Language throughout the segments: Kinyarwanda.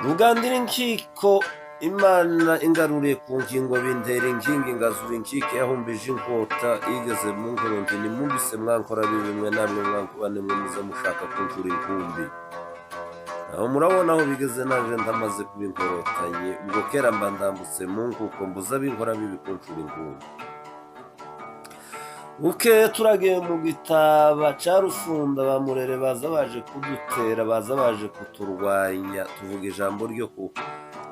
rugandira inkiko imana ingaruriye ku ngingo bintera inkingi ngazura inkike yahumbije inkota igeze mu nkorongi nimubise mwankora bimwe namwe mwankubane mwe muze mushaka kunjura inkumbi aho murabona aho bigeze naje ndamaze kuba inkorotanye ubwo kera mba ndambutse mu nkuko mbuza binkora bibi kunjura inkumbi buke turagiye mu gitaba ca Rufunda bamurere baza baje kudutera baza baje kuturwanya tuvuga ijambo ryo ku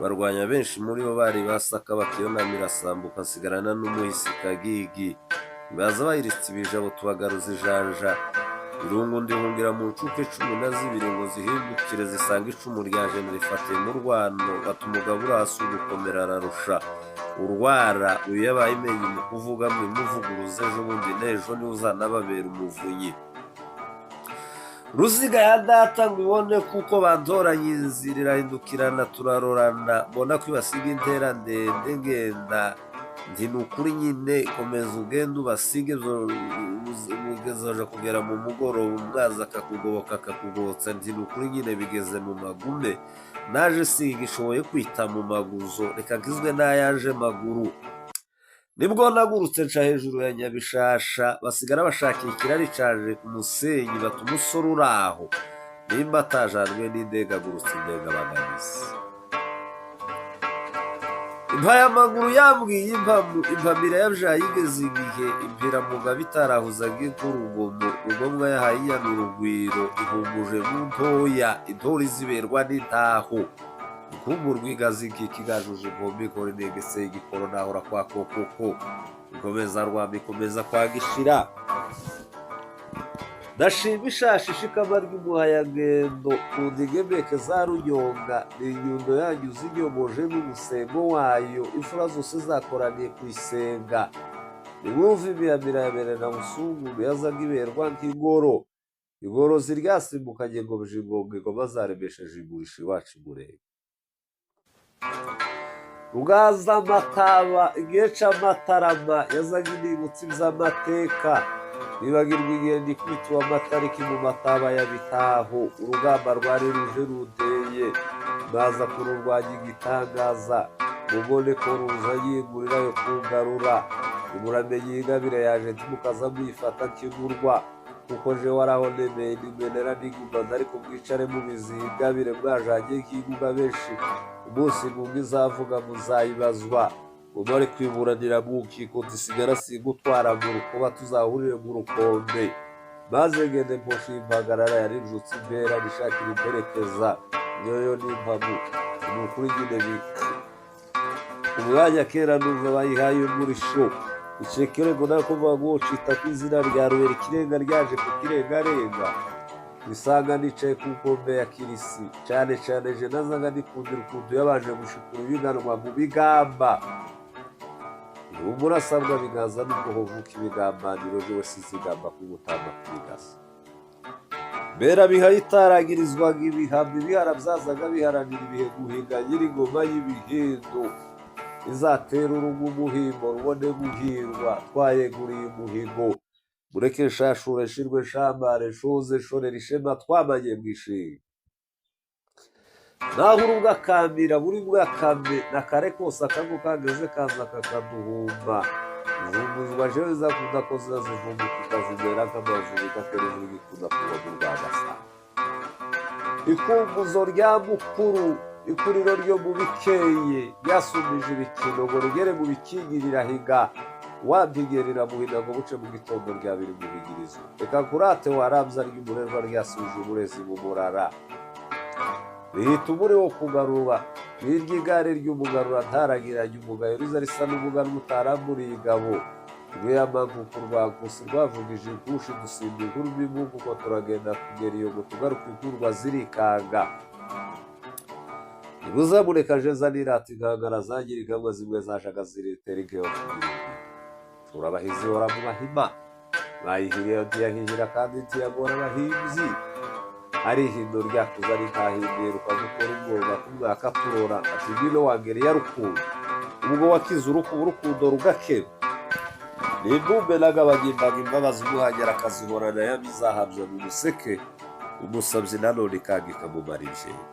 barwanya benshi muri bo bari basaka bakiyonamira sambuka nsigarana n'umuhisi Kagigi baza bayiritse ibijabo tubagaruza ijanja irungu ndihungira mu ncuke 12 ngo zihindukire zisanga icumu ryaje rifatiye mu rwano batumugabo urasi ugukomera ararusha urwara uyu yabaye imenye mu kuvuga mwe muvuguruze ejo bundi n'ejo ni uzanababera umuvunyi ruziga ya data ngo ibone kuko bandoranye inzira irahindukirana turarorana mbona ko ibasiga intera ndende ngenda ndi nukuri nyine komeza ugenda ubasige ugezaje kugera mu mugoroba umwaza akakugoboka akakugotsa ndi nukuri nyine bigeze mu magume naje sigishoboye kwita mu maguzo reka gizwe n'ayaje maguru nibwo nagurutse nca hejuru ya Nyabishasha basigara bashakira ikirari caje ku musenyi batumusoro uraho nimba atajanwe n'indega gurutse indega baganizi impaya amaguru yambwiye impamira yabyaye igeze igihe impira mugabo itarahuzaga nk'urugomo rugomwa yahaye inyana urugwiro ihumuje mu ntoya intori ziberwa n'intaho inkumbu rwigazi kigajuje inkombe ikora inegese igikoro nahora kwa kokoko ikomeza rwamba ikomeza kwa gishira ndashima ishashi ishikama ry'umuhayagendo ku ndigemeke za Runyonga ni inyundo yanyu zinyomoje n'umusemo wayo imfura zose zakoraniye ku isenga nimwumva imiyamira yabere na Busungu yazaga iberwa nk'ingoro ingoro ziryasimbukanye ngo bijingonga ingoma zaremesheje igurisha iwacu imurenge rugaza amataba igihe c'amatarama yazaga inibutsi vy'amateka bibagirwa igenda ikwitwa amatariki mu mataba ya Bitaho urugamba rwari ruje ruteye baza kururwanya igitangaza mubone ko ruza yigurira yo kungarura umuramenyi y'ingabire yaje ntimukaza muyifata nkigurwa kuko je waraho nemeye nimenera n'igumbaza ariko mwicare mubiziha ingabire mwajanye nk'iguga benshi umunsi mumwe izavuga muzayibazwa umare kwiburanira mu nkiko zisigara sigutwara mu rukuba tuzahurire mu rukombe maze ngende mposha impagarara yarinjutse Imbera nishakira imperekeza nyoyo n'impamu umukuru nyine umwanya kera numva bayihaye umurisho icekere ngo nako bavuga cita ku izina rya Rubera ikirenga ryaje ku kirengarenga bisanga nicaye ku nkombe ya Kirisi cyane cyane je nazaga ndikundira ukuntu yabaje gushikura ibiganwa mu bigamba umurasabwa bigaza n'ubwo hovuka ibigambaniro byo sizigamba kugutamba kwigasa Imbera Bihiyo itaragirizwaga Ibihama Ibihara byazaga biharanira ibihe guhiga nyiri ngoma y'ibihendo izatera urugo umuhimbo rubone guhirwa twayeguriye umuhigo mureke shashure shirwe shambare shoze shorera ishema twamanye mwishinga naho urubwa akambira buri bwakame na kare kose akangu kageze kaza kakaduhumba zunguzwa jewe zakunda ko zivumbuka ikazimera nk'amavubi kakereza igikunda kuba mu Rwagasa ikumbuzo rya mukuru ikuriro ryo mu bikeye ryasumije ibikino ngo rigere mu bikingirira higa wampigerera muhina ngo buce mu gitondo rya biri mu bigirizo reka kurate waramza ry'umurerwa ryasuje umurezi mu murara rihita umuri wo kugarura n'iryo igare ry'umugarura ntaragiranye umugayo riza risa n'umuganwa utaramburiye igabo rw'iyamavuko rwakusi rwavugije inkushi dusimba inkuru mbimungu kuko turagenda kugera iyo ngo tugaruke inkurwa zirikanga ntibuzamureka jeza nirata inkangara zagira inkamwa zimwe zajaga ziritera inkeyo turabahizi hora mu mahima bayihiriye ntiyahihira kandi ntiyagora abahinzi ari ihindo ryakuza ritahindiye rukagukora ubwoba kumwaka turora ati ngwino wangereye rukundo ubwo wakize urukundo rugakeba n'imbumbe nagabanyimbaga imbabazi umuhagera akazihorana yabizahabye mu museke umusabyi nanone ikanga ikamumara ibyera.